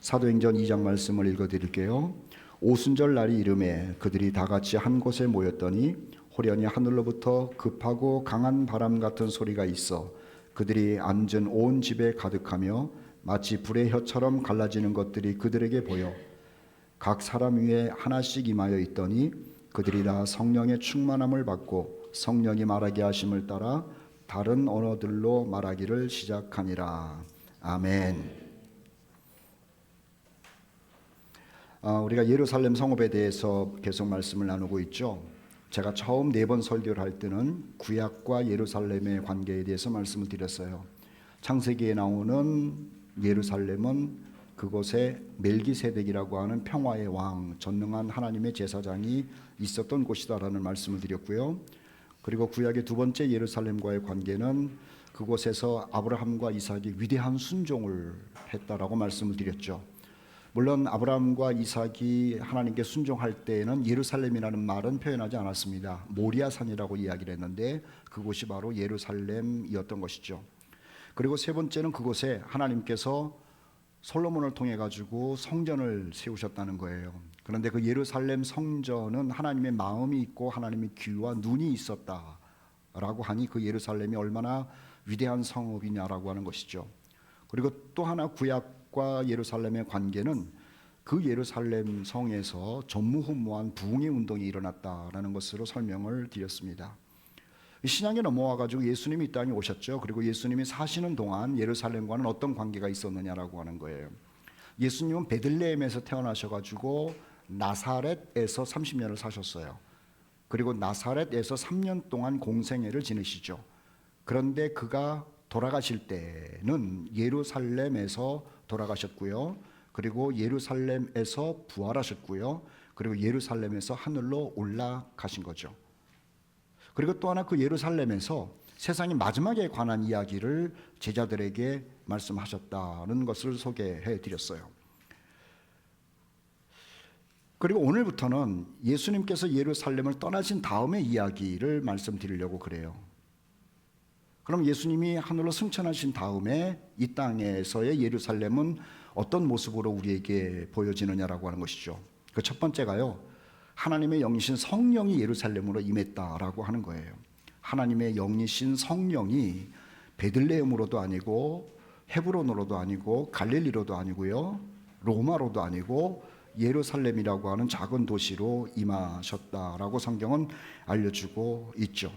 사도행전 2장 말씀을 읽어드릴게요. 오순절 날이 이르매 그들이 다 같이 한 곳에 모였더니 호련히 하늘로부터 급하고 강한 바람 같은 소리가 있어 그들이 앉은 온 집에 가득하며 마치 불의 혀처럼 갈라지는 것들이 그들에게 보여 각 사람 위에 하나씩 임하여 있더니 그들이 다 성령의 충만함을 받고 성령이 말하게 하심을 따라 다른 언어들로 말하기를 시작하니라. 아멘. 우리가 예루살렘 성읍에 대해서 계속 말씀을 나누고 있죠. 제가 처음 4번 설교를 할 때는 구약과 예루살렘의 관계에 대해서 말씀을 드렸어요. 창세기에 나오는 예루살렘은 그곳에 멜기세덱이라고 하는 평화의 왕, 전능한 하나님의 제사장이 있었던 곳이다라는 말씀을 드렸고요. 그리고 구약의 두 번째 예루살렘과의 관계는 그곳에서 아브라함과 이삭이 위대한 순종을 했다라고 말씀을 드렸죠. 물론 아브라함과 이삭이 하나님께 순종할 때에는 예루살렘이라는 말은 표현하지 않았습니다. 모리아산이라고 이야기를 했는데 그곳이 바로 예루살렘이었던 것이죠. 그리고 세 번째는 그곳에 하나님께서 솔로몬을 통해 가지고 성전을 세우셨다는 거예요. 그런데 그 예루살렘 성전은 하나님의 마음이 있고 하나님의 귀와 눈이 있었다라고 하니 그 예루살렘이 얼마나 위대한 성읍이냐라고 하는 것이죠. 그리고 또 하나 구약과 예루살렘의 관계는 그 예루살렘 성에서 전무후무한 부흥의 운동이 일어났다라는 것으로 설명을 드렸습니다. 신약에 넘어와 가지고 예수님이 이 땅에 오셨죠. 그리고 예수님이 사시는 동안 예루살렘과는 어떤 관계가 있었느냐라고 하는 거예요. 예수님은 베들레헴에서 태어나셔 가지고 나사렛에서 30년을 사셨어요. 그리고 나사렛에서 3년 동안 공생애를 지내시죠. 그런데 그가 돌아가실 때는 예루살렘에서 돌아가셨고요. 그리고 예루살렘에서 부활하셨고요. 그리고 예루살렘에서 하늘로 올라가신 거죠. 그리고 또 하나 그 예루살렘에서 세상의 마지막에 관한 이야기를 제자들에게 말씀하셨다는 것을 소개해 드렸어요. 그리고 오늘부터는 예수님께서 예루살렘을 떠나신 다음의 이야기를 말씀드리려고 그래요. 그럼 예수님이 하늘로 승천하신 다음에 이 땅에서의 예루살렘은 어떤 모습으로 우리에게 보여지느냐라고 하는 것이죠. 그 첫 번째가요, 하나님의 영이신 성령이 예루살렘으로 임했다라고 하는 거예요. 하나님의 영이신 성령이 베들레헴으로도 아니고 헤브론으로도 아니고 갈릴리로도 아니고요, 로마로도 아니고 예루살렘이라고 하는 작은 도시로 임하셨다라고 성경은 알려주고 있죠.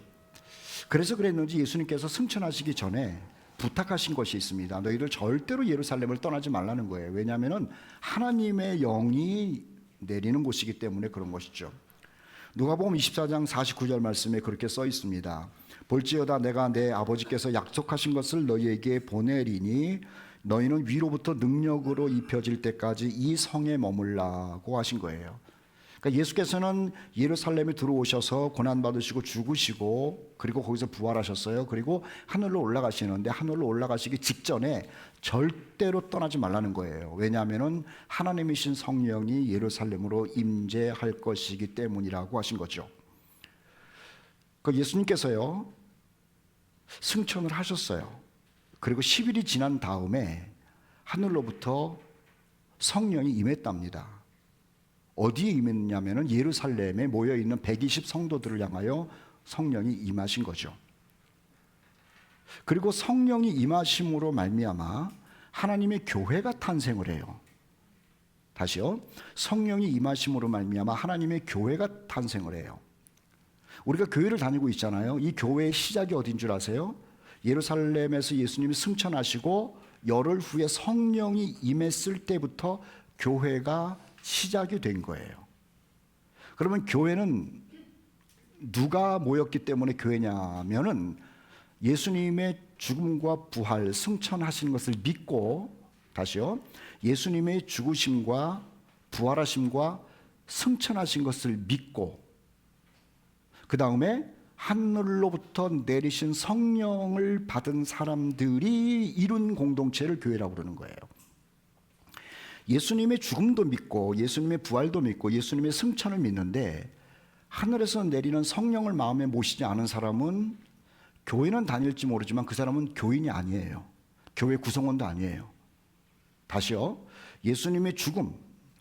그래서 그랬는지 예수님께서 승천하시기 전에 부탁하신 것이 있습니다. 너희들 절대로 예루살렘을 떠나지 말라는 거예요. 왜냐하면 하나님의 영이 내리는 곳이기 때문에 그런 것이죠. 누가복음 24장 49절 말씀에 그렇게 써 있습니다. 볼지어다 내가 내 아버지께서 약속하신 것을 너희에게 보내리니 너희는 위로부터 능력으로 입혀질 때까지 이 성에 머물라고 하신 거예요. 그러니까 예수께서는 예루살렘에 들어오셔서 고난받으시고 죽으시고 그리고 거기서 부활하셨어요. 그리고 하늘로 올라가시는데 하늘로 올라가시기 직전에 절대로 떠나지 말라는 거예요. 왜냐하면 하나님이신 성령이 예루살렘으로 임재할 것이기 때문이라고 하신 거죠. 그 예수님께서요 승천을 하셨어요. 그리고 10일이 지난 다음에 하늘로부터 성령이 임했답니다. 어디에 임했냐면 예루살렘에 모여있는 120 성도들을 향하여 성령이 임하신 거죠. 그리고 성령이 임하심으로 말미암아 하나님의 교회가 탄생을 해요. 다시요. 성령이 임하심으로 말미암아 하나님의 교회가 탄생을 해요. 우리가 교회를 다니고 있잖아요. 이 교회의 시작이 어딘 줄 아세요? 예루살렘에서 예수님이 승천하시고 열흘 후에 성령이 임했을 때부터 교회가 시작이 된 거예요. 그러면 교회는 누가 모였기 때문에 교회냐면은 예수님의 죽음과 부활, 승천하신 것을 믿고, 다시요, 예수님의 죽으심과 부활하심과 승천하신 것을 믿고, 그 다음에 하늘로부터 내리신 성령을 받은 사람들이 이룬 공동체를 교회라고 그러는 거예요. 예수님의 죽음도 믿고 예수님의 부활도 믿고 예수님의 승천을 믿는데 하늘에서 내리는 성령을 마음에 모시지 않은 사람은 교회는 다닐지 모르지만 그 사람은 교인이 아니에요. 교회 구성원도 아니에요. 다시요. 예수님의 죽음,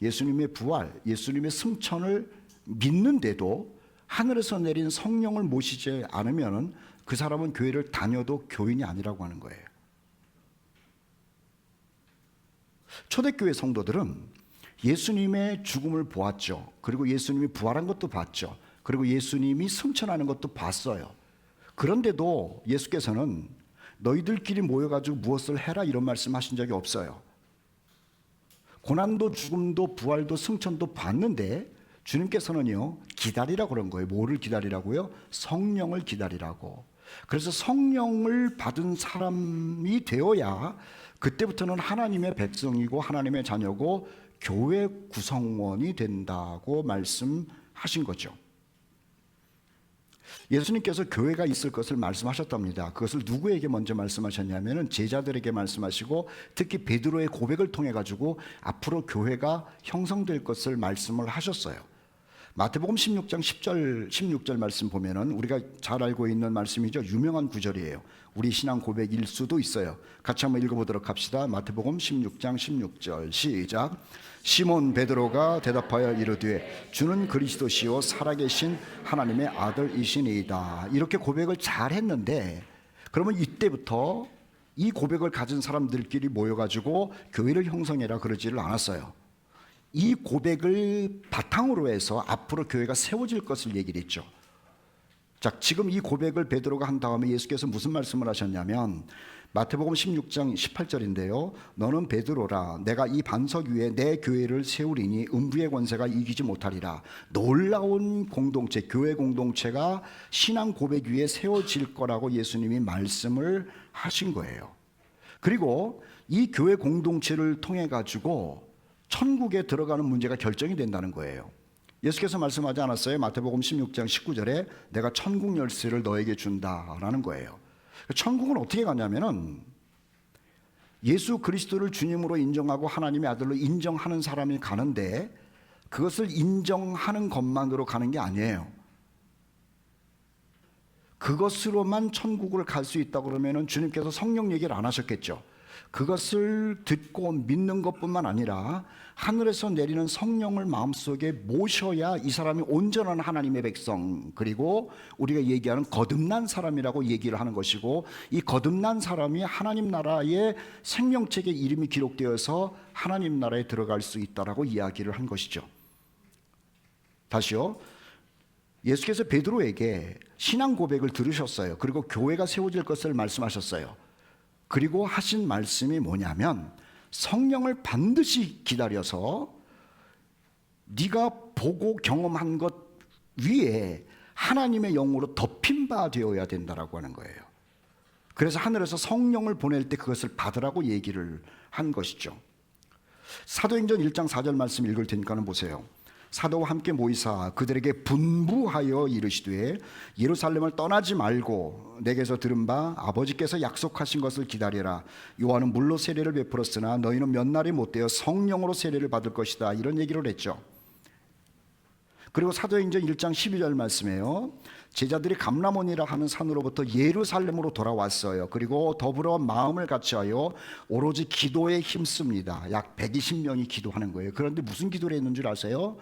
예수님의 부활, 예수님의 승천을 믿는데도 하늘에서 내린 성령을 모시지 않으면 그 사람은 교회를 다녀도 교인이 아니라고 하는 거예요. 초대교회 성도들은 예수님의 죽음을 보았죠. 그리고 예수님이 부활한 것도 봤죠. 그리고 예수님이 승천하는 것도 봤어요. 그런데도 예수께서는 너희들끼리 모여가지고 무엇을 해라 이런 말씀하신 적이 없어요. 고난도 죽음도 부활도 승천도 봤는데 주님께서는요 기다리라고 그런 거예요. 뭐를 기다리라고요? 성령을 기다리라고. 그래서 성령을 받은 사람이 되어야 그때부터는 하나님의 백성이고 하나님의 자녀고 교회 구성원이 된다고 말씀하신 거죠. 예수님께서 교회가 있을 것을 말씀하셨답니다. 그것을 누구에게 먼저 말씀하셨냐면 제자들에게 말씀하시고 특히 베드로의 고백을 통해 가지고 앞으로 교회가 형성될 것을 말씀을 하셨어요. 마태복음 16장 10절 16절 말씀 보면은 우리가 잘 알고 있는 말씀이죠. 유명한 구절이에요. 우리 신앙 고백일 수도 있어요. 같이 한번 읽어보도록 합시다. 마태복음 16장 16절 시작. 시몬 베드로가 대답하여 이르되 주는 그리스도시요 살아계신 하나님의 아들이시니이다. 이렇게 고백을 잘 했는데 그러면 이때부터 이 고백을 가진 사람들끼리 모여가지고 교회를 형성해라 그러지를 않았어요. 이 고백을 바탕으로 해서 앞으로 교회가 세워질 것을 얘기를 했죠. 자, 지금 이 고백을 베드로가 한 다음에 예수께서 무슨 말씀을 하셨냐면 마태복음 16장 18절인데요. 너는 베드로라. 내가 이 반석 위에 내 교회를 세우리니 음부의 권세가 이기지 못하리라. 놀라운 공동체, 교회 공동체가 신앙 고백 위에 세워질 거라고 예수님이 말씀을 하신 거예요. 그리고 이 교회 공동체를 통해 가지고 천국에 들어가는 문제가 결정이 된다는 거예요. 예수께서 말씀하지 않았어요? 마태복음 16장 19절에 내가 천국 열쇠를 너에게 준다라는 거예요. 천국은 어떻게 가냐면은 예수 그리스도를 주님으로 인정하고 하나님의 아들로 인정하는 사람이 가는데 그것을 인정하는 것만으로 가는 게 아니에요. 그것으로만 천국을 갈 수 있다 그러면은 주님께서 성령 얘기를 안 하셨겠죠. 그것을 듣고 믿는 것뿐만 아니라 하늘에서 내리는 성령을 마음속에 모셔야 이 사람이 온전한 하나님의 백성, 그리고 우리가 얘기하는 거듭난 사람이라고 얘기를 하는 것이고, 이 거듭난 사람이 하나님 나라의 생명책에 이름이 기록되어서 하나님 나라에 들어갈 수 있다라고 이야기를 한 것이죠. 다시요. 예수께서 베드로에게 신앙 고백을 들으셨어요. 그리고 교회가 세워질 것을 말씀하셨어요. 그리고 하신 말씀이 뭐냐면 성령을 반드시 기다려서 네가 보고 경험한 것 위에 하나님의 영으로 덮인 바 되어야 된다라고 하는 거예요. 그래서 하늘에서 성령을 보낼 때 그것을 받으라고 얘기를 한 것이죠. 사도행전 1장 4절 말씀 읽을 테니까 보세요. 사도와 함께 모이사 그들에게 분부하여 이르시되 예루살렘을 떠나지 말고 내게서 들은 바 아버지께서 약속하신 것을 기다리라. 요한은 물로 세례를 베풀었으나 너희는 몇 날이 못되어 성령으로 세례를 받을 것이다. 이런 얘기를 했죠. 그리고 사도행전 1장 12절 말씀에요. 제자들이 감람원이라 하는 산으로부터 예루살렘으로 돌아왔어요. 그리고 더불어 마음을 같이하여 오로지 기도에 힘씁니다. 약 120명이 기도하는 거예요. 그런데 무슨 기도를 했는 줄 아세요?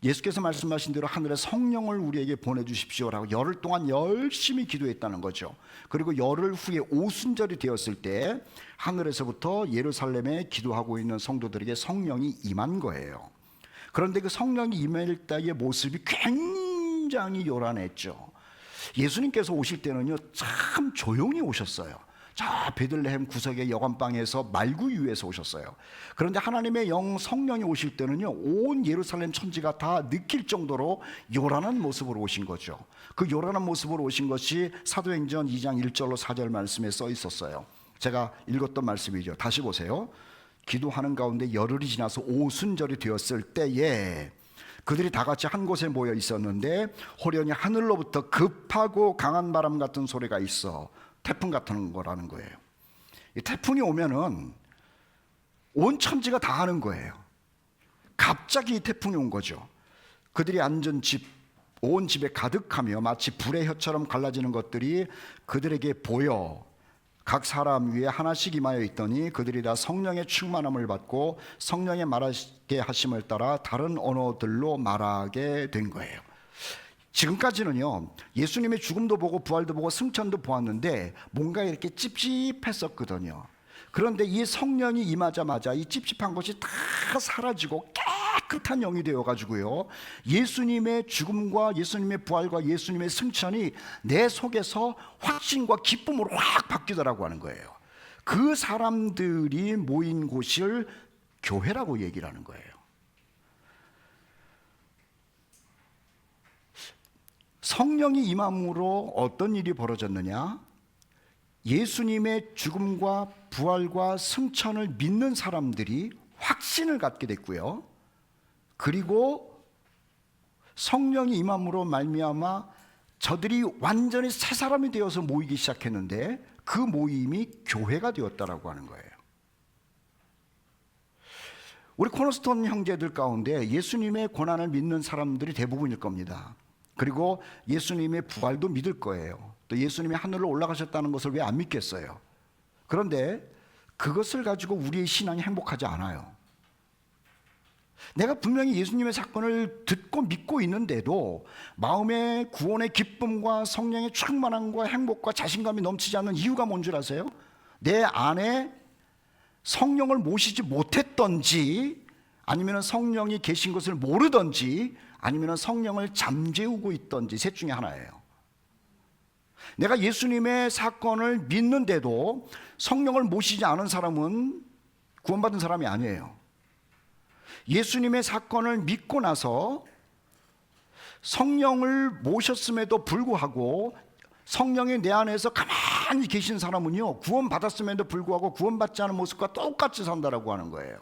예수께서 말씀하신 대로 하늘에 성령을 우리에게 보내주십시오라고 열흘 동안 열심히 기도했다는 거죠. 그리고 열흘 후에 오순절이 되었을 때 하늘에서부터 예루살렘에 기도하고 있는 성도들에게 성령이 임한 거예요. 그런데 그 성령이 임할 때의 모습이 굉장히 요란했죠. 예수님께서 오실 때는요 참 조용히 오셨어요. 저 베들레헴 구석의 여관방에서 말구 위에서 오셨어요. 그런데 하나님의 영 성령이 오실 때는요 온 예루살렘 천지가 다 느낄 정도로 요란한 모습으로 오신 거죠. 그 요란한 모습으로 오신 것이 사도행전 2장 1절로 4절 말씀에 써 있었어요. 제가 읽었던 말씀이죠. 다시 보세요. 기도하는 가운데 열흘이 지나서 오순절이 되었을 때에 그들이 다 같이 한 곳에 모여 있었는데 호련히 하늘로부터 급하고 강한 바람 같은 소리가 있어. 태풍 같은 거라는 거예요. 이 태풍이 오면은 온 천지가 다 아는 거예요. 갑자기 이 태풍이 온 거죠. 그들이 앉은 집, 온 집에 가득하며 마치 불의 혀처럼 갈라지는 것들이 그들에게 보여 각 사람 위에 하나씩 임하여 있더니 그들이 다 성령의 충만함을 받고 성령의 말하게 하심을 따라 다른 언어들로 말하게 된 거예요. 지금까지는요, 예수님의 죽음도 보고 부활도 보고 승천도 보았는데 뭔가 이렇게 찝찝했었거든요. 그런데 이 성령이 임하자마자 이 찝찝한 것이 다 사라지고 깨끗한 영이 되어가지고요, 예수님의 죽음과 예수님의 부활과 예수님의 승천이 내 속에서 확신과 기쁨으로 확 바뀌더라고 하는 거예요. 그 사람들이 모인 곳을 교회라고 얘기를 하는 거예요. 성령이 임함으로 어떤 일이 벌어졌느냐? 예수님의 죽음과 부활과 승천을 믿는 사람들이 확신을 갖게 됐고요, 그리고 성령이 임함으로 말미암아 저들이 완전히 새 사람이 되어서 모이기 시작했는데 그 모임이 교회가 되었다라고 하는 거예요. 우리 코너스톤 형제들 가운데 예수님의 고난을 믿는 사람들이 대부분일 겁니다. 그리고 예수님의 부활도 믿을 거예요. 또 예수님이 하늘로 올라가셨다는 것을 왜 안 믿겠어요? 그런데 그것을 가지고 우리의 신앙이 행복하지 않아요. 내가 분명히 예수님의 사건을 듣고 믿고 있는데도 마음의 구원의 기쁨과 성령의 충만함과 행복과 자신감이 넘치지 않는 이유가 뭔 줄 아세요? 내 안에 성령을 모시지 못했던지, 아니면 성령이 계신 것을 모르던지, 아니면 성령을 잠재우고 있던지, 셋 중에 하나예요. 내가 예수님의 사건을 믿는데도 성령을 모시지 않은 사람은 구원받은 사람이 아니에요. 예수님의 사건을 믿고 나서 성령을 모셨음에도 불구하고 성령이 내 안에서 가만히 계신 사람은요, 구원받았음에도 불구하고 구원받지 않은 모습과 똑같이 산다라고 하는 거예요.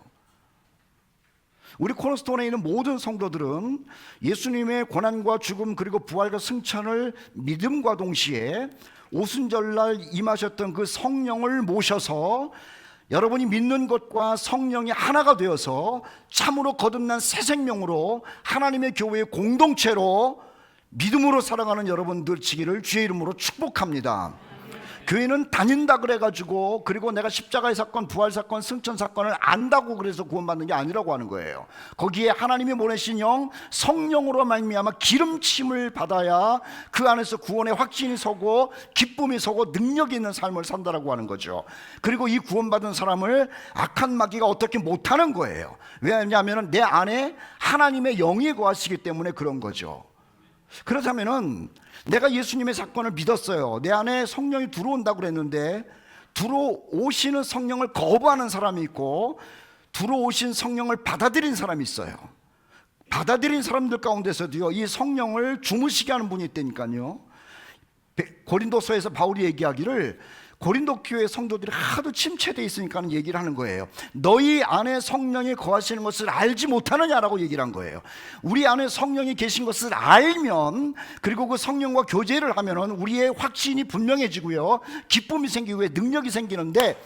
우리 코너스톤에 있는 모든 성도들은 예수님의 고난과 죽음 그리고 부활과 승천을 믿음과 동시에 오순절날 임하셨던 그 성령을 모셔서 여러분이 믿는 것과 성령이 하나가 되어서 참으로 거듭난 새 생명으로 하나님의 교회의 공동체로 믿음으로 살아가는 여러분들 지기를 주의 이름으로 축복합니다. 교회는 다닌다 그래가지고, 그리고 내가 십자가의 사건, 부활 사건, 승천 사건을 안다고 그래서 구원받는 게 아니라고 하는 거예요. 거기에 하나님이 보내신 영, 성령으로 말미암아 기름침을 받아야 그 안에서 구원의 확신이 서고 기쁨이 서고 능력이 있는 삶을 산다라고 하는 거죠. 그리고 이 구원받은 사람을 악한 마귀가 어떻게 못하는 거예요. 왜냐하면 내 안에 하나님의 영이 거하시기 때문에 그런 거죠. 그렇다면은 내가 예수님의 사건을 믿었어요. 내 안에 성령이 들어온다고 그랬는데 들어오시는 성령을 거부하는 사람이 있고 들어오신 성령을 받아들인 사람이 있어요. 받아들인 사람들 가운데서도요, 이 성령을 주무시게 하는 분이 있다니까요. 고린도서에서 바울이 얘기하기를, 고린도 교회 성도들이 하도 침체되어 있으니까 얘기를 하는 거예요. 너희 안에 성령이 거하시는 것을 알지 못하느냐라고 얘기를 한 거예요. 우리 안에 성령이 계신 것을 알면, 그리고 그 성령과 교제를 하면 우리의 확신이 분명해지고요, 기쁨이 생기고 능력이 생기는데,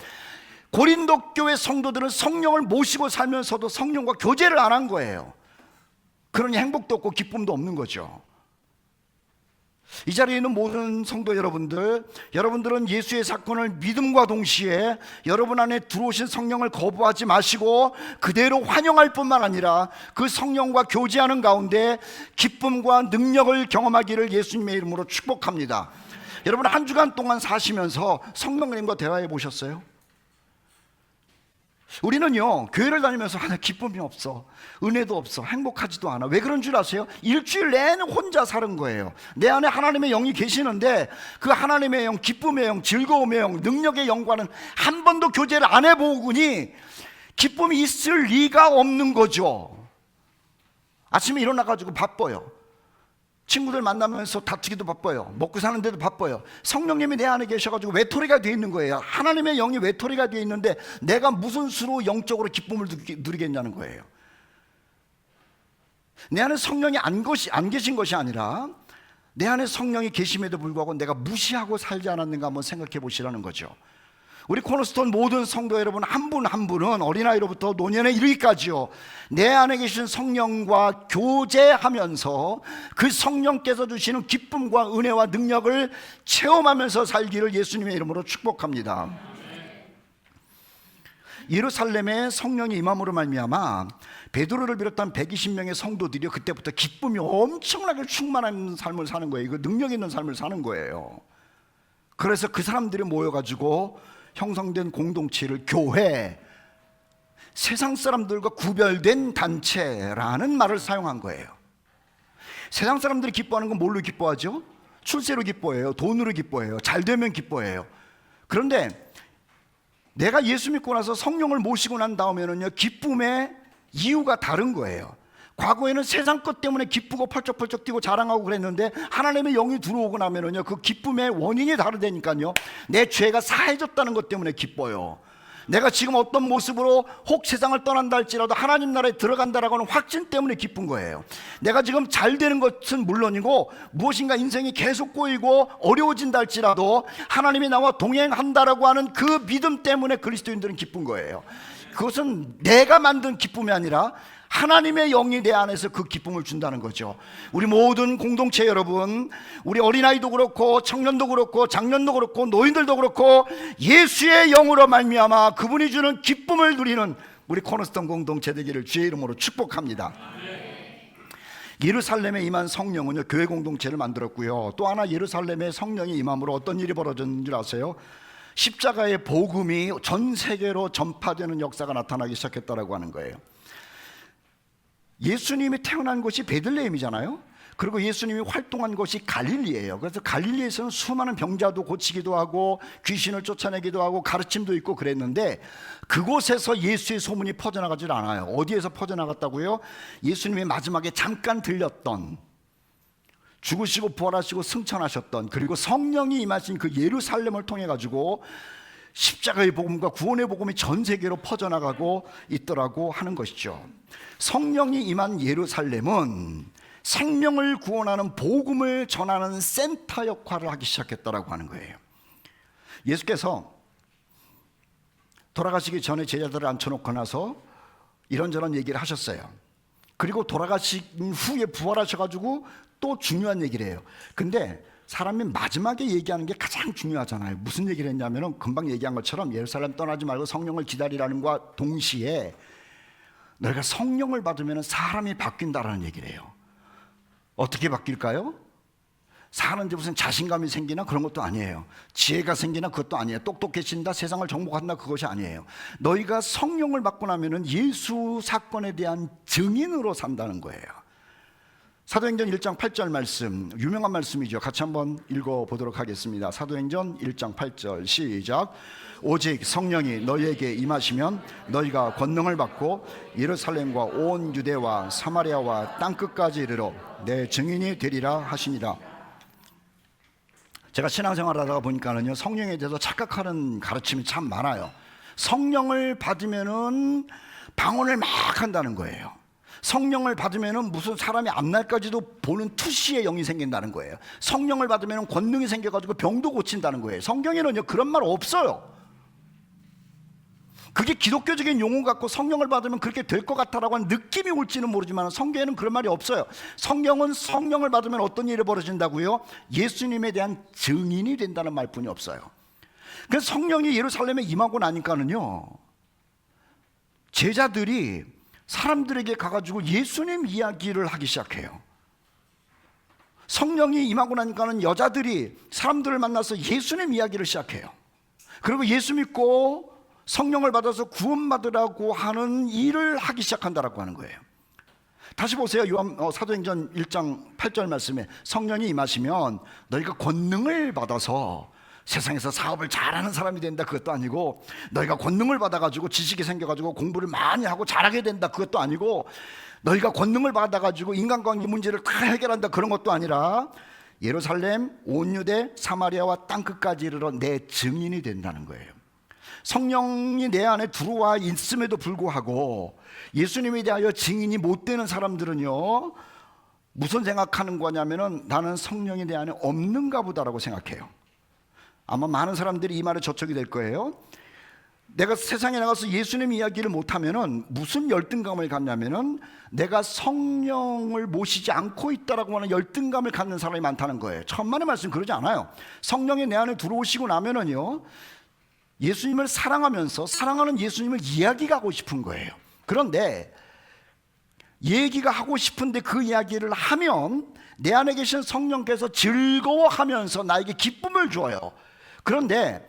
고린도 교회 성도들은 성령을 모시고 살면서도 성령과 교제를 안 한 거예요. 그러니 행복도 없고 기쁨도 없는 거죠. 이 자리에 있는 모든 성도 여러분들, 여러분들은 예수의 사건을 믿음과 동시에 여러분 안에 들어오신 성령을 거부하지 마시고 그대로 환영할 뿐만 아니라 그 성령과 교제하는 가운데 기쁨과 능력을 경험하기를 예수님의 이름으로 축복합니다. 여러분, 한 주간 동안 사시면서 성령님과 대화해 보셨어요? 우리는요, 교회를 다니면서 기쁨이 없어, 은혜도 없어, 행복하지도 않아. 왜 그런 줄 아세요? 일주일 내내 혼자 사는 거예요. 내 안에 하나님의 영이 계시는데 그 하나님의 영, 기쁨의 영, 즐거움의 영, 능력의 영과는 한 번도 교제를 안 해보니 기쁨이 있을 리가 없는 거죠. 아침에 일어나가지고 바빠요. 친구들 만나면서 다투기도 바빠요. 먹고 사는데도 바빠요. 성령님이 내 안에 계셔가지고 외톨이가 되어 있는 거예요. 하나님의 영이 외톨이가 되어 있는데 내가 무슨 수로 영적으로 기쁨을 누리겠냐는 거예요. 내 안에 성령이 안 계신 것이 아니라 내 안에 성령이 계심에도 불구하고 내가 무시하고 살지 않았는가 한번 생각해 보시라는 거죠. 우리 코너스톤 모든 성도 여러분 한 분 한 분은 어린아이로부터 노년에 이르기까지요, 내 안에 계신 성령과 교제하면서 그 성령께서 주시는 기쁨과 은혜와 능력을 체험하면서 살기를 예수님의 이름으로 축복합니다. 예루살렘에 성령이 임함으로 말미암아 베드로를 비롯한 120명의 성도들이 그때부터 기쁨이 엄청나게 충만한 삶을 사는 거예요. 그 능력 있는 삶을 사는 거예요. 그래서 그 사람들이 모여가지고 형성된 공동체를 교회, 세상 사람들과 구별된 단체라는 말을 사용한 거예요. 세상 사람들이 기뻐하는 건 뭘로 기뻐하죠? 출세로 기뻐해요. 돈으로 기뻐해요. 잘 되면 기뻐해요. 그런데 내가 예수 믿고 나서 성령을 모시고 난 다음에는요, 기쁨의 이유가 다른 거예요. 과거에는 세상 것 때문에 기쁘고 펄쩍펄쩍 뛰고 자랑하고 그랬는데 하나님의 영이 들어오고 나면은요, 그 기쁨의 원인이 다르다니까요. 내 죄가 사해졌다는 것 때문에 기뻐요. 내가 지금 어떤 모습으로 혹 세상을 떠난다 할지라도 하나님 나라에 들어간다라고 하는 확신 때문에 기쁜 거예요. 내가 지금 잘 되는 것은 물론이고 무엇인가 인생이 계속 꼬이고 어려워진다 할지라도 하나님이 나와 동행한다라고 하는 그 믿음 때문에 그리스도인들은 기쁜 거예요. 그것은 내가 만든 기쁨이 아니라 하나님의 영이 내 안에서 그 기쁨을 준다는 거죠. 우리 모든 공동체 여러분, 우리 어린아이도 그렇고 청년도 그렇고 장년도 그렇고 노인들도 그렇고 예수의 영으로 말미암아 그분이 주는 기쁨을 누리는 우리 코너스톤 공동체 되기를 주의 이름으로 축복합니다. 예루살렘에 임한 성령은요, 교회 공동체를 만들었고요, 또 하나 예루살렘에 성령이 임함으로 어떤 일이 벌어졌는 줄 아세요? 십자가의 복음이 전 세계로 전파되는 역사가 나타나기 시작했다라고 하는 거예요. 예수님이 태어난 곳이 베들레헴이잖아요. 그리고 예수님이 활동한 곳이 갈릴리예요. 그래서 갈릴리에서는 수많은 병자도 고치기도 하고 귀신을 쫓아내기도 하고 가르침도 있고 그랬는데 그곳에서 예수의 소문이 퍼져나가질 않아요. 어디에서 퍼져나갔다고요? 예수님이 마지막에 잠깐 들렸던, 죽으시고 부활하시고 승천하셨던, 그리고 성령이 임하신 그 예루살렘을 통해 가지고 십자가의 복음과 구원의 복음이 전 세계로 퍼져나가고 있더라고 하는 것이죠. 성령이 임한 예루살렘은 생명을 구원하는 복음을 전하는 센터 역할을 하기 시작했다라고 하는 거예요. 예수께서 돌아가시기 전에 제자들을 앉혀놓고 나서 이런저런 얘기를 하셨어요. 그리고 돌아가신 후에 부활하셔가지고 또 중요한 얘기를 해요. 근데 사람이 마지막에 얘기하는 게 가장 중요하잖아요. 무슨 얘기를 했냐면 금방 얘기한 것처럼 예루살렘 떠나지 말고 성령을 기다리라는 것과 동시에 너희가 성령을 받으면 사람이 바뀐다라는 얘기를 해요. 어떻게 바뀔까요? 사는데 무슨 자신감이 생기나 그런 것도 아니에요. 지혜가 생기나 그것도 아니에요. 똑똑해진다, 세상을 정복한다, 그것이 아니에요. 너희가 성령을 받고 나면 예수 사건에 대한 증인으로 산다는 거예요. 사도행전 1장 8절 말씀, 유명한 말씀이죠. 같이 한번 읽어보도록 하겠습니다. 사도행전 1장 8절 시작. 오직 성령이 너희에게 임하시면 너희가 권능을 받고 예루살렘과 온 유대와 사마리아와 땅끝까지 이르러 내 증인이 되리라 하시니라. 제가 신앙생활 하다가 보니까는요, 성령에 대해서 착각하는 가르침이 참 많아요. 성령을 받으면은 방언을 막 한다는 거예요. 성령을 받으면은 무슨 사람이 앞날까지도 보는 투시의 영이 생긴다는 거예요. 성령을 받으면은 권능이 생겨가지고 병도 고친다는 거예요. 성경에는요 그런 말 없어요. 그게 기독교적인 용어 갖고 성령을 받으면 그렇게 될 것 같다라고 하는 느낌이 올지는 모르지만 성경에는 그런 말이 없어요. 성령은 성령을 받으면 어떤 일이 벌어진다고요? 예수님에 대한 증인이 된다는 말뿐이 없어요. 그래서 성령이 예루살렘에 임하고 나니까는요, 제자들이 사람들에게 가가지고 예수님 이야기를 하기 시작해요. 성령이 임하고 나니까는 여자들이 사람들을 만나서 예수님 이야기를 시작해요. 그리고 예수 믿고 성령을 받아서 구원받으라고 하는 일을 하기 시작한다라고 하는 거예요. 다시 보세요. 사도행전 1장 8절 말씀에 성령이 임하시면 너희가 권능을 받아서 세상에서 사업을 잘하는 사람이 된다, 그것도 아니고 너희가 권능을 받아가지고 지식이 생겨가지고 공부를 많이 하고 잘하게 된다, 그것도 아니고 너희가 권능을 받아가지고 인간관계 문제를 다 해결한다, 그런 것도 아니라 예루살렘, 온 유대, 사마리아와 땅끝까지 이르러 내 증인이 된다는 거예요. 성령이 내 안에 들어와 있음에도 불구하고 예수님에 대하여 증인이 못 되는 사람들은요, 무슨 생각하는 거냐면은 나는 성령이 내 안에 없는가 보다라고 생각해요. 아마 많은 사람들이 이 말에 저촉이 될 거예요. 내가 세상에 나가서 예수님 이야기를 못하면은 무슨 열등감을 갖냐면은 내가 성령을 모시지 않고 있다라고 하는 열등감을 갖는 사람이 많다는 거예요. 천만의 말씀 그러지 않아요. 성령이 내 안에 들어오시고 나면은요, 예수님을 사랑하면서 사랑하는 예수님을 이야기가 하고 싶은 거예요. 그런데 얘기가 하고 싶은데 그 이야기를 하면 내 안에 계신 성령께서 즐거워하면서 나에게 기쁨을 줘요. 그런데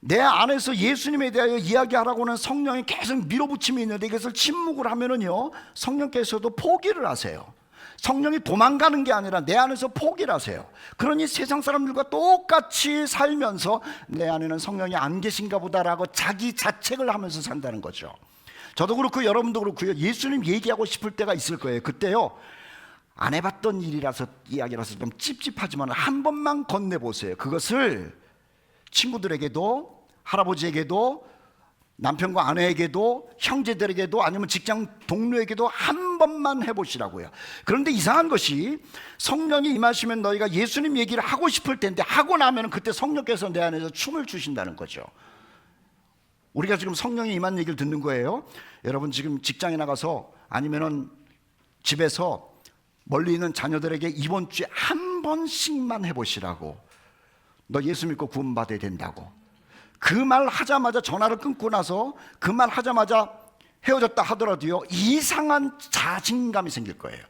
내 안에서 예수님에 대하여 이야기하라고 하는 성령이 계속 밀어붙임이 있는데 이것을 침묵을 하면은요, 성령께서도 포기를 하세요. 성령이 도망가는 게 아니라 내 안에서 포기를 하세요. 그러니 세상 사람들과 똑같이 살면서 내 안에는 성령이 안 계신가 보다라고 자기 자책을 하면서 산다는 거죠. 저도 그렇고 여러분도 그렇고요, 예수님 얘기하고 싶을 때가 있을 거예요. 그때요, 안 해봤던 일이라서 이야기라서 좀 찝찝하지만 한 번만 건네보세요. 그것을 친구들에게도, 할아버지에게도, 남편과 아내에게도, 형제들에게도, 아니면 직장 동료에게도 한 번만 해보시라고요. 그런데 이상한 것이 성령이 임하시면 너희가 예수님 얘기를 하고 싶을 텐데 하고 나면 그때 성령께서 내 안에서 춤을 주신다는 거죠. 우리가 지금 성령이 임한 얘기를 듣는 거예요. 여러분 지금 직장에 나가서 아니면은 집에서 멀리 있는 자녀들에게 이번 주에 한 번씩만 해보시라고, 너 예수 믿고 구원받아야 된다고. 그 말 하자마자 전화를 끊고 나서 그 말 하자마자 헤어졌다 하더라도요, 이상한 자신감이 생길 거예요.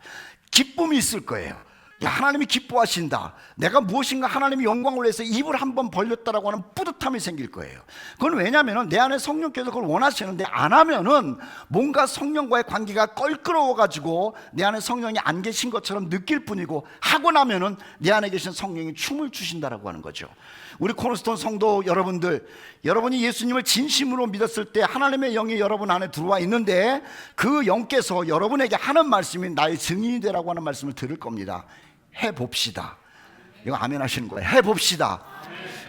기쁨이 있을 거예요. 야, 하나님이 기뻐하신다, 내가 무엇인가 하나님이 영광을 위해서 입을 한번 벌렸다라고 하는 뿌듯함이 생길 거예요. 그건 왜냐하면 내 안에 성령께서 그걸 원하시는데 안 하면은 뭔가 성령과의 관계가 껄끄러워가지고 내 안에 성령이 안 계신 것처럼 느낄 뿐이고, 하고 나면은 내 안에 계신 성령이 춤을 추신다라고 하는 거죠. 우리 코너스톤 성도 여러분들, 여러분이 예수님을 진심으로 믿었을 때 하나님의 영이 여러분 안에 들어와 있는데 그 영께서 여러분에게 하는 말씀이 나의 증인이 되라고 하는 말씀을 들을 겁니다. 해봅시다. 이거 아멘 하시는 거예요. 해봅시다.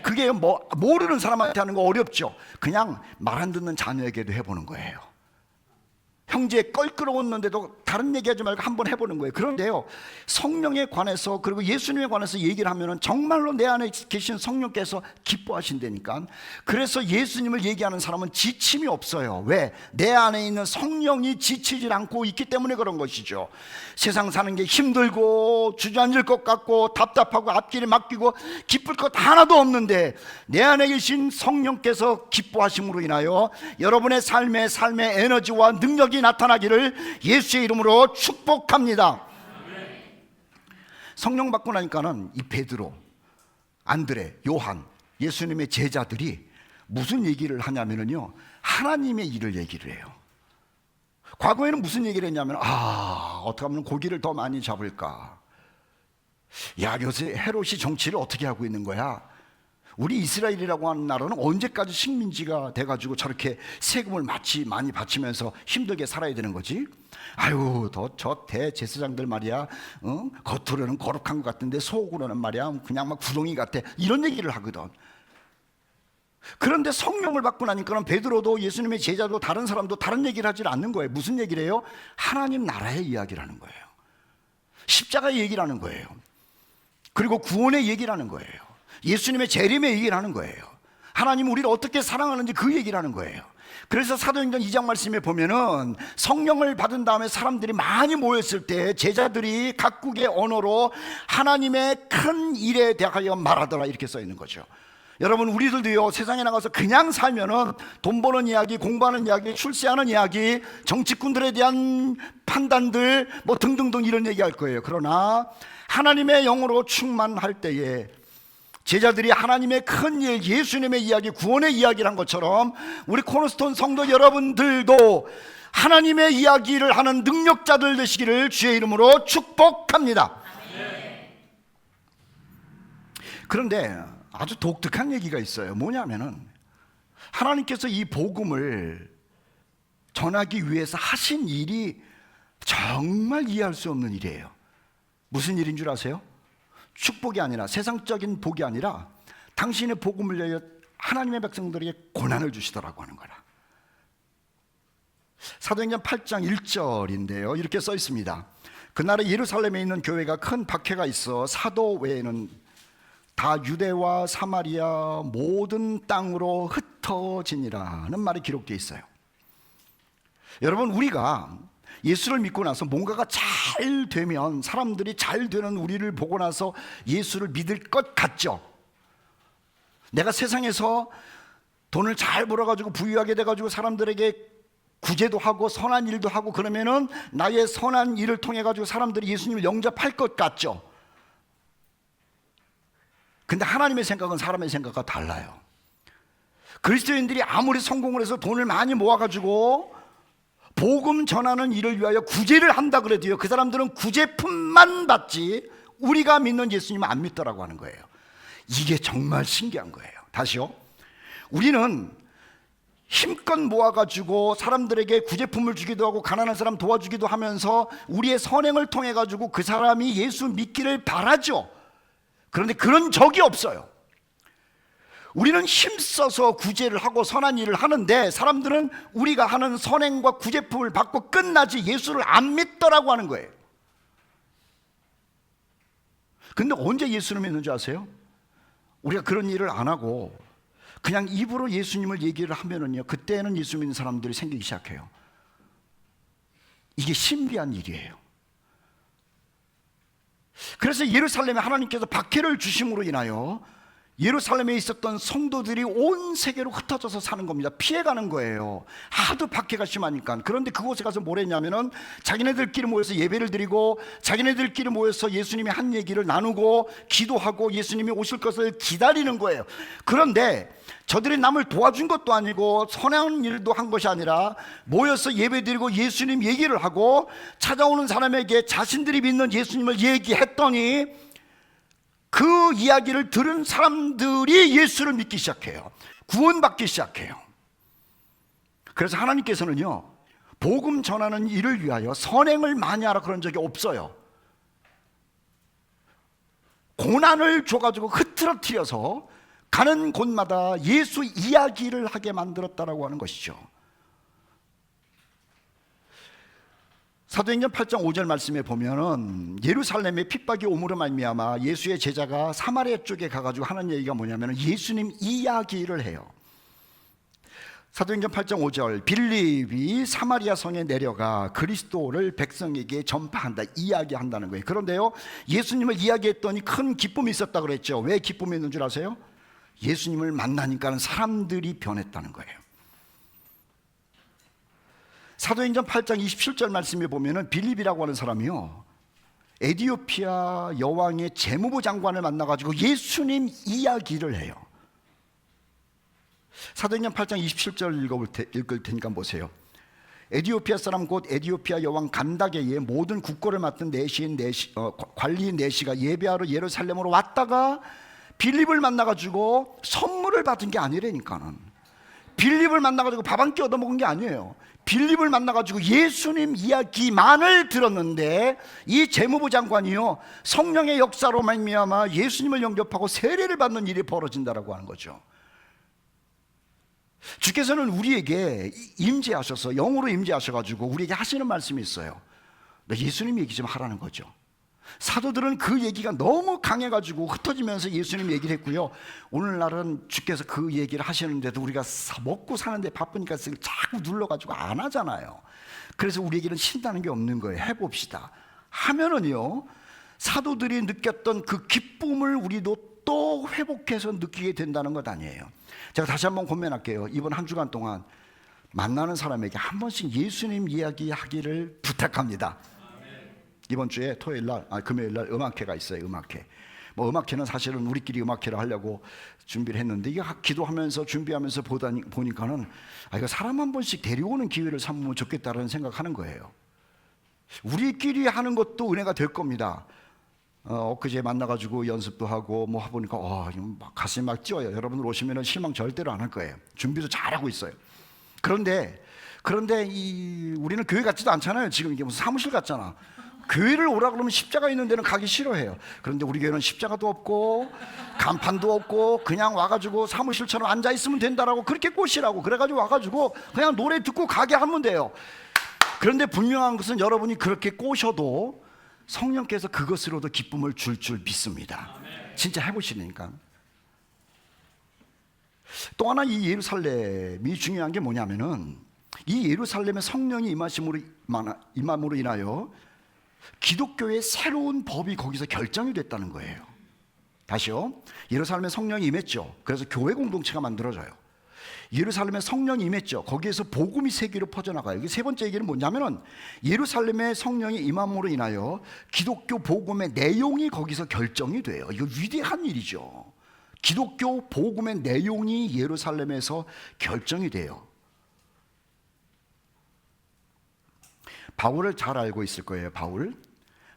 그게 뭐 모르는 사람한테 하는 거 어렵죠. 그냥 말 안 듣는 자녀에게도 해보는 거예요. 형제 껄끄러웠는데도 다른 얘기하지 말고 한번 해보는 거예요. 그런데요, 성령에 관해서 그리고 예수님에 관해서 얘기를 하면은 정말로 내 안에 계신 성령께서 기뻐하신다니까. 그래서 예수님을 얘기하는 사람은 지침이 없어요. 왜? 내 안에 있는 성령이 지치질 않고 있기 때문에 그런 것이죠. 세상 사는 게 힘들고 주저앉을 것 같고 답답하고 앞길에 맡기고 기쁠 것 하나도 없는데 내 안에 계신 성령께서 기뻐하심으로 인하여 여러분의 삶의 에너지와 능력이 나타나기를 예수의 이름으로 축복합니다. 성령 받고 나니까는 이 베드로, 안드레, 요한, 예수님의 제자들이 무슨 얘기를 하냐면요, 하나님의 일을 얘기를 해요. 과거에는 무슨 얘기를 했냐면, 어떻게 하면 고기를 더 많이 잡을까? 야, 요새 헤롯이 정치를 어떻게 하고 있는 거야? 우리 이스라엘이라고 하는 나라는 언제까지 식민지가 돼가지고 저렇게 세금을 많이 바치면서 힘들게 살아야 되는 거지? 아유, 저 대제사장들 말이야, 겉으로는 거룩한 것 같은데 속으로는 말이야 그냥 막 구덩이 같아, 이런 얘기를 하거든. 그런데 성령을 받고 나니까는 베드로도 예수님의 제자도 다른 사람도 다른 얘기를 하지 않는 거예요. 무슨 얘기를 해요? 하나님 나라의 이야기를 하는 거예요. 십자가의 얘기를 하는 거예요. 그리고 구원의 얘기를 하는 거예요. 예수님의 재림의 얘기를 하는 거예요. 하나님 우리를 어떻게 사랑하는지 그 얘기를 하는 거예요. 그래서 사도행전 2장 말씀에 보면은 성령을 받은 다음에 사람들이 많이 모였을 때 제자들이 각국의 언어로 하나님의 큰 일에 대하여 말하더라, 이렇게 써 있는 거죠. 여러분, 우리들도요, 세상에 나가서 그냥 살면은 돈 버는 이야기, 공부하는 이야기, 출세하는 이야기, 정치꾼들에 대한 판단들 뭐 등등등 이런 얘기 할 거예요. 그러나 하나님의 영으로 충만할 때에 제자들이 하나님의 큰 일, 예수님의 이야기, 구원의 이야기를 한 것처럼 우리 코너스톤 성도 여러분들도 하나님의 이야기를 하는 능력자들 되시기를 주의 이름으로 축복합니다. 그런데 아주 독특한 얘기가 있어요. 뭐냐면은 하나님께서 이 복음을 전하기 위해서 하신 일이 정말 이해할 수 없는 일이에요. 무슨 일인 줄 아세요? 축복이 아니라, 세상적인 복이 아니라 당신의 복음을 위하여 하나님의 백성들에게 고난을 주시더라고 하는 거라. 사도행전 8장 1절인데요 이렇게 써 있습니다. 그날에 예루살렘에 있는 교회가 큰 박해가 있어 사도 외에는 다 유대와 사마리아 모든 땅으로 흩어지니라는 말이 기록되어 있어요. 여러분, 우리가 예수를 믿고 나서 뭔가가 잘 되면, 사람들이 잘 되는 우리를 보고 나서 예수를 믿을 것 같죠. 내가 세상에서 돈을 잘 벌어가지고 부유하게 돼가지고 사람들에게 구제도 하고 선한 일도 하고 그러면은 나의 선한 일을 통해 가지고 사람들이 예수님을 영접할 것 같죠. 근데 하나님의 생각은 사람의 생각과 달라요. 그리스도인들이 아무리 성공을 해서 돈을 많이 모아가지고 복음 전하는 일을 위하여 구제를 한다 그래도요, 그 사람들은 구제품만 받지 우리가 믿는 예수님은 안 믿더라고 하는 거예요. 이게 정말 신기한 거예요. 다시요, 우리는 힘껏 모아가지고 사람들에게 구제품을 주기도 하고 가난한 사람 도와주기도 하면서 우리의 선행을 통해 가지고 그 사람이 예수 믿기를 바라죠. 그런데 그런 적이 없어요. 우리는 힘써서 구제를 하고 선한 일을 하는데 사람들은 우리가 하는 선행과 구제품을 받고 끝나지 예수를 안 믿더라고 하는 거예요. 근데 언제 예수를 믿는 줄 아세요? 우리가 그런 일을 안 하고 그냥 입으로 예수님을 얘기를 하면은요, 그때는 예수 믿는 사람들이 생기기 시작해요. 이게 신비한 일이에요. 그래서 예루살렘에 하나님께서 박해를 주심으로 인하여 예루살렘에 있었던 성도들이 온 세계로 흩어져서 사는 겁니다. 피해가는 거예요. 하도 박해가 심하니까. 그런데 그곳에 가서 뭘 했냐면은 자기네들끼리 모여서 예배를 드리고 자기네들끼리 모여서 예수님이 한 얘기를 나누고 기도하고 예수님이 오실 것을 기다리는 거예요. 그런데 저들이 남을 도와준 것도 아니고 선한 일도 한 것이 아니라 모여서 예배 드리고 예수님 얘기를 하고 찾아오는 사람에게 자신들이 믿는 예수님을 얘기했더니 그 이야기를 들은 사람들이 예수를 믿기 시작해요. 구원받기 시작해요. 그래서 하나님께서는요, 복음 전하는 일을 위하여 선행을 많이 하라 그런 적이 없어요. 고난을 줘가지고 흐트러뜨려서 가는 곳마다 예수 이야기를 하게 만들었다라고 하는 것이죠. 사도행전 8장 5절 말씀에 보면은 예루살렘에 핍박이 오므로 말미암아 예수의 제자가 사마리아 쪽에 가가지고 하는 얘기가 뭐냐면은 예수님 이야기를 해요. 사도행전 8장 5절, 빌립이 사마리아 성에 내려가 그리스도를 백성에게 전파한다, 이야기한다는 거예요. 그런데요, 예수님을 이야기했더니 큰 기쁨이 있었다 그랬죠. 왜 기쁨이 있는 줄 아세요? 예수님을 만나니까 사람들이 변했다는 거예요. 사도행전 8장 27절 말씀에 보면은 빌립이라고 하는 사람이요, 에티오피아 여왕의 재무부 장관을 만나가지고 예수님 이야기를 해요. 사도행전 8장 27절 읽을 테니까 보세요. 에티오피아 사람 곧 에티오피아 여왕 간다게의 모든 국고를 맡은 관리인 내시가 예배하러 예루살렘으로 왔다가 빌립을 만나가지고 선물을 받은 게 아니라니까는. 빌립을 만나가지고 밥 한 끼 얻어먹은 게 아니에요. 빌립을 만나가지고 예수님 이야기만을 들었는데 이 재무부 장관이요, 성령의 역사로 말미암아 예수님을 영접하고 세례를 받는 일이 벌어진다라고 하는 거죠. 주께서는 우리에게 임재하셔서, 영으로 임재하셔가지고 우리에게 하시는 말씀이 있어요. 예수님 얘기 좀 하라는 거죠. 사도들은 그 얘기가 너무 강해가지고 흩어지면서 예수님 얘기를 했고요, 오늘날은 주께서 그 얘기를 하시는데도 우리가 먹고 사는데 바쁘니까 자꾸 눌러가지고 안 하잖아요. 그래서 우리에게는 신다는 게 없는 거예요. 해봅시다 하면은요, 사도들이 느꼈던 그 기쁨을 우리도 또 회복해서 느끼게 된다는 것 아니에요. 제가 다시 한번 권면할게요. 이번 한 주간 동안 만나는 사람에게 한 번씩 예수님 이야기 하기를 부탁합니다. 이번 주에 금요일날 음악회가 있어요. 음악회. 음악회는 사실은 우리끼리 음악회를 하려고 준비를 했는데, 이게 기도하면서 준비하면서 보니까는 이거 사람 한 번씩 데려오는 기회를 삼으면 좋겠다라는 생각하는 거예요. 우리끼리 하는 것도 은혜가 될 겁니다. 엊그제 만나가지고 연습도 하고 해보니까 가슴이 막 찌어요. 여러분들 오시면 실망 절대로 안 할 거예요. 준비도 잘하고 있어요. 그런데 우리는 교회 같지도 않잖아요. 지금 이게 무슨 사무실 같잖아. 교회를 오라 그러면 십자가 있는 데는 가기 싫어해요. 그런데 우리 교회는 십자가도 없고 간판도 없고 그냥 와가지고 사무실처럼 앉아있으면 된다라고 그렇게 꼬시라고 그래가지고 와가지고 그냥 노래 듣고 가게 하면 돼요. 그런데 분명한 것은 여러분이 그렇게 꼬셔도 성령께서 그것으로도 기쁨을 줄 믿습니다. 진짜 해보시니까. 또 하나 이 예루살렘이 중요한 게 뭐냐면은 이 예루살렘의 성령이 임함으로 인하여 기독교의 새로운 법이 거기서 결정이 됐다는 거예요. 다시요. 예루살렘에 성령이 임했죠. 그래서 교회 공동체가 만들어져요. 예루살렘에 성령이 임했죠. 거기에서 복음이 세계로 퍼져나가요. 이게 세 번째 얘기는 뭐냐면은 예루살렘에 성령이 임함으로 인하여 기독교 복음의 내용이 거기서 결정이 돼요. 이거 위대한 일이죠. 기독교 복음의 내용이 예루살렘에서 결정이 돼요. 바울을 잘 알고 있을 거예요.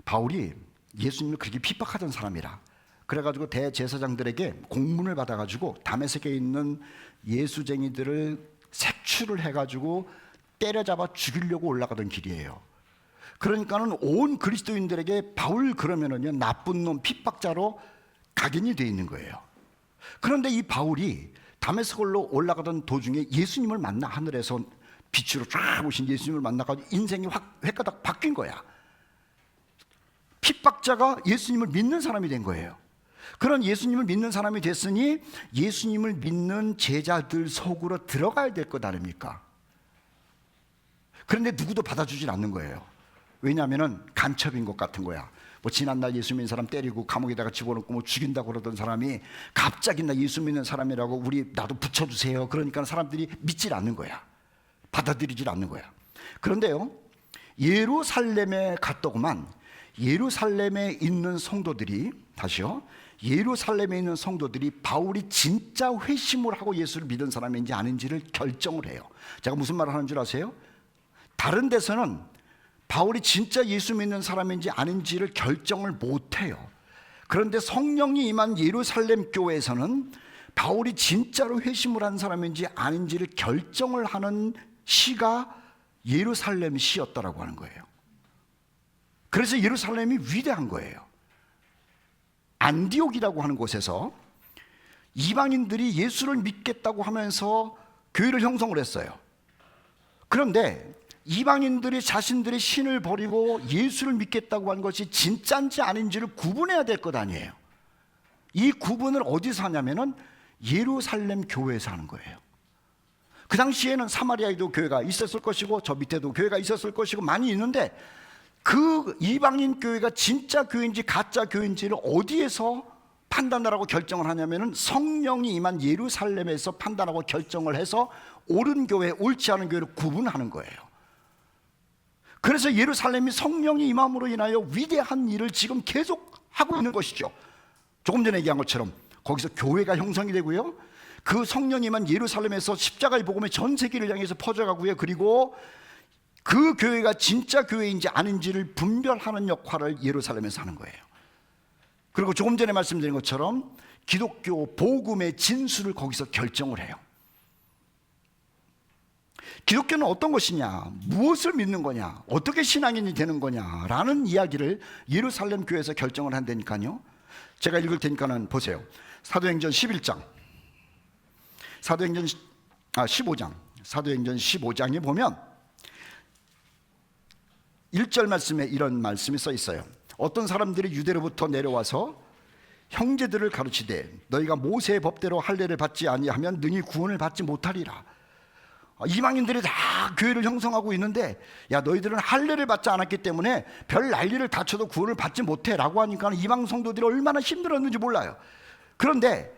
바울이 예수님을 그렇게 핍박하던 사람이라. 그래가지고 대제사장들에게 공문을 받아가지고 다메섹에 있는 예수쟁이들을 색출을 해가지고 때려잡아 죽이려고 올라가던 길이에요. 그러니까는 온 그리스도인들에게 바울 그러면은요 나쁜 놈 핍박자로 각인이 되어 있는 거예요. 그런데 이 바울이 다메섹으로 올라가던 도중에 예수님을 만나, 하늘에서 빛으로 쫙 오신 예수님을 만나가지고 인생이 확 획가닥 바뀐 거야. 핍박자가 예수님을 믿는 사람이 된 거예요. 그런 예수님을 믿는 사람이 됐으니 예수님을 믿는 제자들 속으로 들어가야 될 것 아닙니까? 그런데 누구도 받아주질 않는 거예요. 왜냐하면 간첩인 것 같은 거야. 뭐 지난날 예수 믿는 사람 때리고 감옥에다가 집어넣고 뭐 죽인다고 그러던 사람이 갑자기 나 예수 믿는 사람이라고 나도 붙여주세요. 그러니까 사람들이 믿질 않는 거야. 받아들이질 않는 거야. 그런데요, 예루살렘에 갔더구만 예루살렘에 있는 성도들이, 다시요, 예루살렘에 있는 성도들이 바울이 진짜 회심을 하고 예수를 믿은 사람인지 아닌지를 결정을 해요. 제가 무슨 말을 하는 줄 아세요? 다른 데서는 바울이 진짜 예수 믿는 사람인지 아닌지를 결정을 못해요. 그런데 성령이 임한 예루살렘 교회에서는 바울이 진짜로 회심을 한 사람인지 아닌지를 결정을 하는 시가 예루살렘 시였다라고 하는 거예요. 그래서 예루살렘이 위대한 거예요. 안디옥이라고 하는 곳에서 이방인들이 예수를 믿겠다고 하면서 교회를 형성을 했어요. 그런데 이방인들이 자신들의 신을 버리고 예수를 믿겠다고 한 것이 진짜인지 아닌지를 구분해야 될 것 아니에요. 이 구분을 어디서 하냐면은 예루살렘 교회에서 하는 거예요. 그 당시에는 사마리아에도 교회가 있었을 것이고 저 밑에도 교회가 있었을 것이고 많이 있는데 그 이방인 교회가 진짜 교회인지 가짜 교회인지를 어디에서 판단하라고 결정을 하냐면은 성령이 임한 예루살렘에서 판단하고 결정을 해서 옳은 교회, 옳지 않은 교회를 구분하는 거예요. 그래서 예루살렘이 성령이 임함으로 인하여 위대한 일을 지금 계속 하고 있는 것이죠. 조금 전에 얘기한 것처럼 거기서 교회가 형성이 되고요, 그 성령이 임한 예루살렘에서 십자가의 복음이 전 세계를 향해서 퍼져가고요, 그리고 그 교회가 진짜 교회인지 아닌지를 분별하는 역할을 예루살렘에서 하는 거예요. 그리고 조금 전에 말씀드린 것처럼 기독교 복음의 진수를 거기서 결정을 해요. 기독교는 어떤 것이냐, 무엇을 믿는 거냐, 어떻게 신앙인이 되는 거냐라는 이야기를 예루살렘 교회에서 결정을 한다니까요. 제가 읽을 테니까는 보세요. 사도행전 11장, 사도행전 15장에 보면 1절 말씀에 이런 말씀이 써 있어요. 어떤 사람들이 유대로부터 내려와서 형제들을 가르치되 너희가 모세의 법대로 할례를 받지 아니하면 능히 구원을 받지 못하리라. 이방인들이 다 교회를 형성하고 있는데 야, 너희들은 할례를 받지 않았기 때문에 별 난리를 다쳐도 구원을 받지 못해 라고 하니까 이방 성도들이 얼마나 힘들었는지 몰라요. 그런데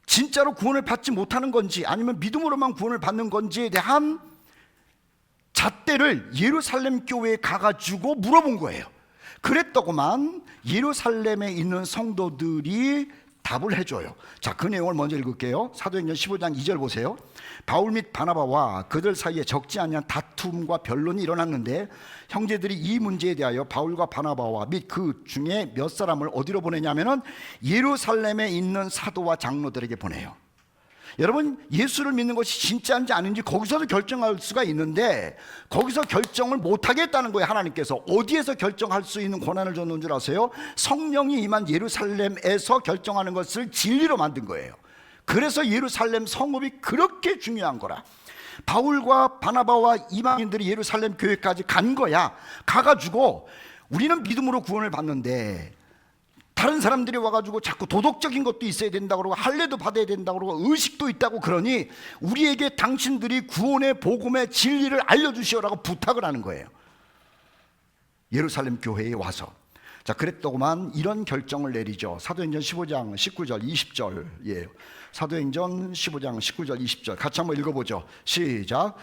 진짜로 구원을 받지 못하는 건지 아니면 믿음으로만 구원을 받는 건지에 대한 잣대를 예루살렘 교회에 가가지고 물어본 거예요. 그랬더구만 예루살렘에 있는 성도들이 답을 해줘요. 자, 그 내용을 먼저 읽을게요. 사도행전 15장 2절 보세요. 바울 및 바나바와 그들 사이에 적지 않은 다툼과 변론이 일어났는데 형제들이 이 문제에 대하여 바울과 바나바와 및 그 중에 몇 사람을 어디로 보내냐면은 예루살렘에 있는 사도와 장로들에게 보내요. 여러분, 예수를 믿는 것이 진짜인지 아닌지 거기서도 결정할 수가 있는데 거기서 결정을 못하겠다는 거예요. 하나님께서 어디에서 결정할 수 있는 권한을 줬는 줄 아세요? 성령이 임한 예루살렘에서 결정하는 것을 진리로 만든 거예요. 그래서 예루살렘 성읍이 그렇게 중요한 거라. 바울과 바나바와 이방인들이 예루살렘 교회까지 간 거야. 가가지고 우리는 믿음으로 구원을 받는데 다른 사람들이 와가지고 자꾸 도덕적인 것도 있어야 된다고 그러고 할례도 받아야 된다고 그러고 의식도 있다고 그러니 우리에게 당신들이 구원의 복음의 진리를 알려주시오라고 부탁을 하는 거예요. 예루살렘 교회에 와서. 자, 그랬더구만 이런 결정을 내리죠. 사도행전 15장 19절 20절이에요. 사도행전 15장 19절 20절 같이 한번 읽어보죠. 시작.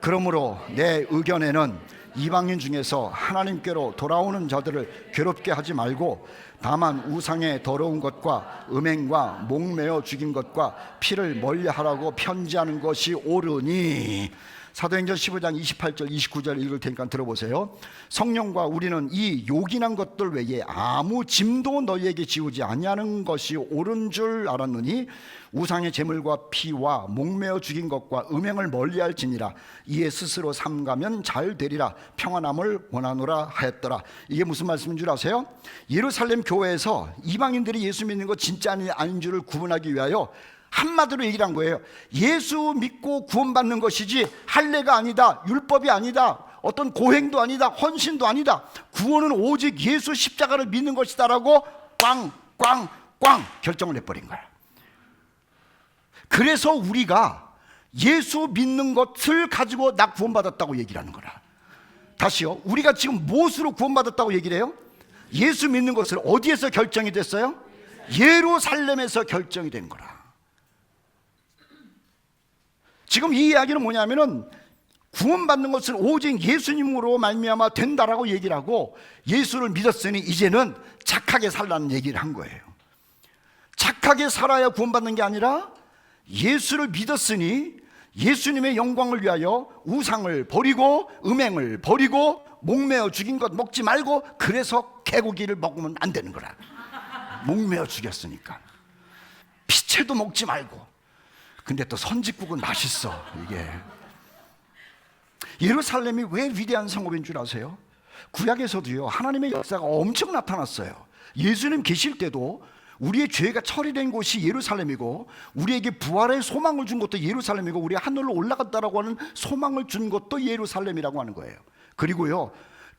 그러므로 내 의견에는 이방인 중에서 하나님께로 돌아오는 자들을 괴롭게 하지 말고 다만 우상의 더러운 것과 음행과 목매어 죽인 것과 피를 멀리하라고 편지하는 것이 옳으니. 사도행전 15장 28절 29절 읽을 테니까 들어보세요. 성령과 우리는 이 요긴한 것들 외에 아무 짐도 너희에게 지우지 아니하는 것이 옳은 줄 알았느니 우상의 제물과 피와 목매어 죽인 것과 음행을 멀리할지니라. 이에 스스로 삼가면 잘 되리라. 평안함을 원하노라 하였더라. 이게 무슨 말씀인 줄 아세요? 예루살렘 교회에서 이방인들이 예수 믿는 거 진짜 아닌 줄을 구분하기 위하여 한마디로 얘기를 한 거예요. 예수 믿고 구원받는 것이지 할례가 아니다, 율법이 아니다, 어떤 고행도 아니다, 헌신도 아니다. 구원은 오직 예수 십자가를 믿는 것이다라고 꽝 결정을 해버린 거야. 그래서 우리가 예수 믿는 것을 가지고 나 구원받았다고 얘기를 하는 거라. 다시요, 우리가 지금 무엇으로 구원받았다고 얘기를 해요? 예수 믿는 것을 어디에서 결정이 됐어요? 예루살렘에서 결정이 된 거라. 지금 이 이야기는 뭐냐면은 구원받는 것을 오직 예수님으로 말미암아 된다라고 얘기를 하고 예수를 믿었으니 이제는 착하게 살라는 얘기를 한 거예요. 착하게 살아야 구원받는 게 아니라 예수를 믿었으니 예수님의 영광을 위하여 우상을 버리고 음행을 버리고 목매어 죽인 것 먹지 말고, 그래서 개고기를 먹으면 안 되는 거라. 목매어 죽였으니까. 피채도 먹지 말고. 근데 또 선짓국은 맛있어. 이게 예루살렘이 왜 위대한 성읍인 줄 아세요? 구약에서도요 하나님의 역사가 엄청 나타났어요. 예수님 계실 때도 우리의 죄가 처리된 곳이 예루살렘이고 우리에게 부활의 소망을 준 것도 예루살렘이고 우리가 하늘로 올라갔다라고 하는 소망을 준 것도 예루살렘이라고 하는 거예요. 그리고요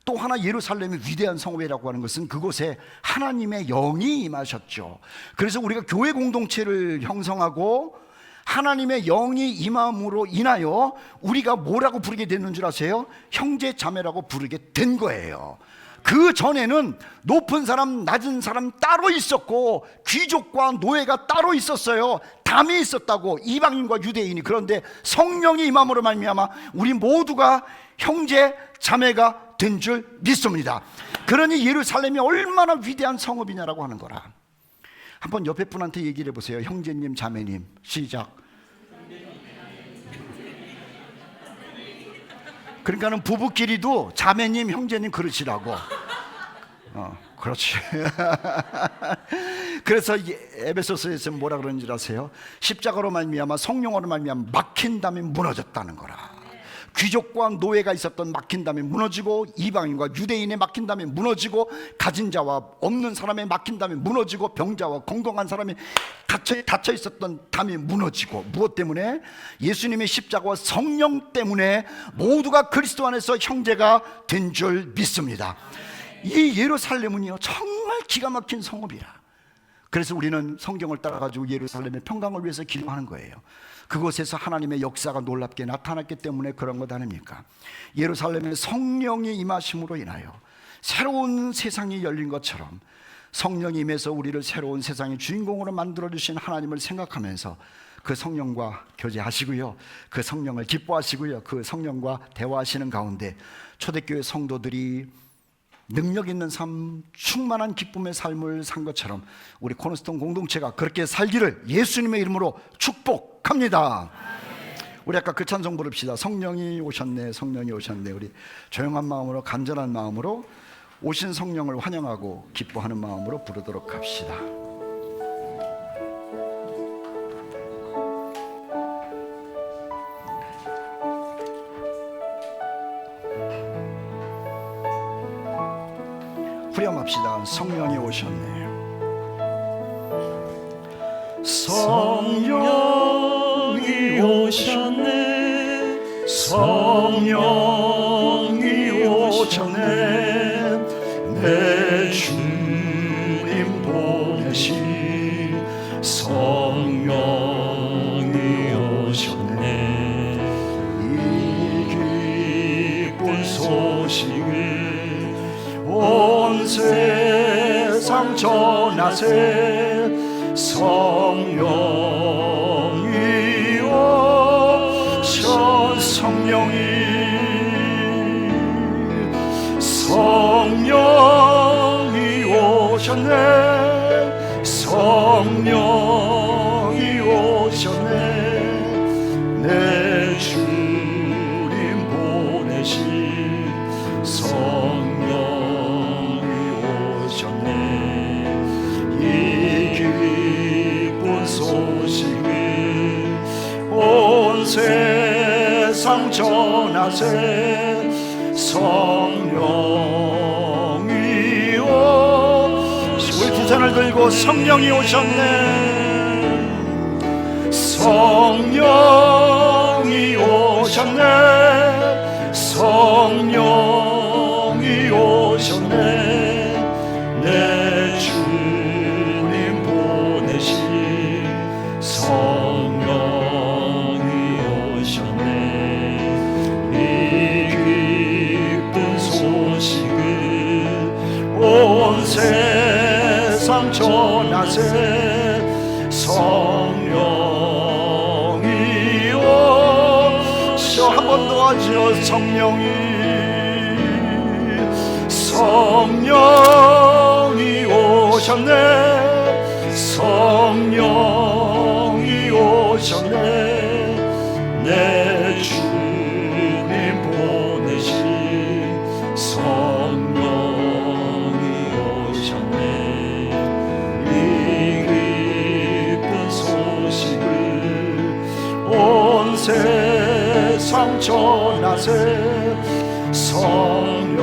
또 하나 예루살렘의 위대한 성읍이라고 하는 것은 그곳에 하나님의 영이 임하셨죠. 그래서 우리가 교회 공동체를 형성하고 하나님의 영이 임함으로 인하여 우리가 뭐라고 부르게 됐는 줄 아세요? 형제 자매라고 부르게 된 거예요. 그 전에는 높은 사람 낮은 사람 따로 있었고 귀족과 노예가 따로 있었어요. 담이 있었다고, 이방인과 유대인이. 그런데 성령이 임함으로 말미암아 우리 모두가 형제 자매가 된 줄 믿습니다. 그러니 예루살렘이 얼마나 위대한 성읍이냐라고 하는 거라. 한번 옆에 분한테 얘기를 해보세요. 형제님 자매님. 시작. 그러니까는 부부끼리도 자매님 형제님 그러시라고. 그렇지. 그래서 에베소서에서 뭐라 그러는지 아세요? 십자가로 말미암아 성령으로 말미암아 막힌 담이 무너졌다는 거라. 귀족과 노예가 있었던 막힌 담이 무너지고 이방인과 유대인의 막힌 담이 무너지고 가진 자와 없는 사람의 막힌 담이 무너지고 병자와 건강한 사람이 닫혀 있었던 담이 무너지고, 무엇 때문에? 예수님의 십자가와 성령 때문에 모두가 그리스도 안에서 형제가 된 줄 믿습니다. 이 예루살렘은요 정말 기가 막힌 성읍이라. 그래서 우리는 성경을 따라가지고 예루살렘의 평강을 위해서 기도하는 거예요. 그곳에서 하나님의 역사가 놀랍게 나타났기 때문에 그런 것 아닙니까? 예루살렘의 성령이 임하심으로 인하여 새로운 세상이 열린 것처럼 성령이 임해서 우리를 새로운 세상의 주인공으로 만들어주신 하나님을 생각하면서 그 성령과 교제하시고요, 그 성령을 기뻐하시고요, 그 성령과 대화하시는 가운데 초대교회 성도들이 능력 있는 삶, 충만한 기쁨의 삶을 산 것처럼 우리 코너스톤 공동체가 그렇게 살기를 예수님의 이름으로 축복합니다. 우리 아까 그 찬송 부릅시다. 성령이 오셨네, 성령이 오셨네. 우리 조용한 마음으로, 간절한 마음으로 오신 성령을 환영하고 기뻐하는 마음으로 부르도록 합시다. 후렴합시다. 성령이 오셨네. 성령이 오셨네. 성령이 오셨네. 내 주님 온 세상 전하세 성령이 오셔 성령이 오셨네 성령이 오셨네 내 주님 보내신 성령이 오셨네 이 기쁜 소식을 온 세상 전하세 성령이 오시고 우리 두 손을 들고 성령이 오셨네 성령이 오셨네 성령이 오셨네 내 주님 보내신 성령이 오셨네 이 기쁜 소식을 온 세상 전하세 성령이 오셔 한 번 더 하죠 성령이 오셨네 성령이 오셨네 내 주님 보내신 성령이 오셨네 이 기쁜 소식을 온 세상 전하세 성령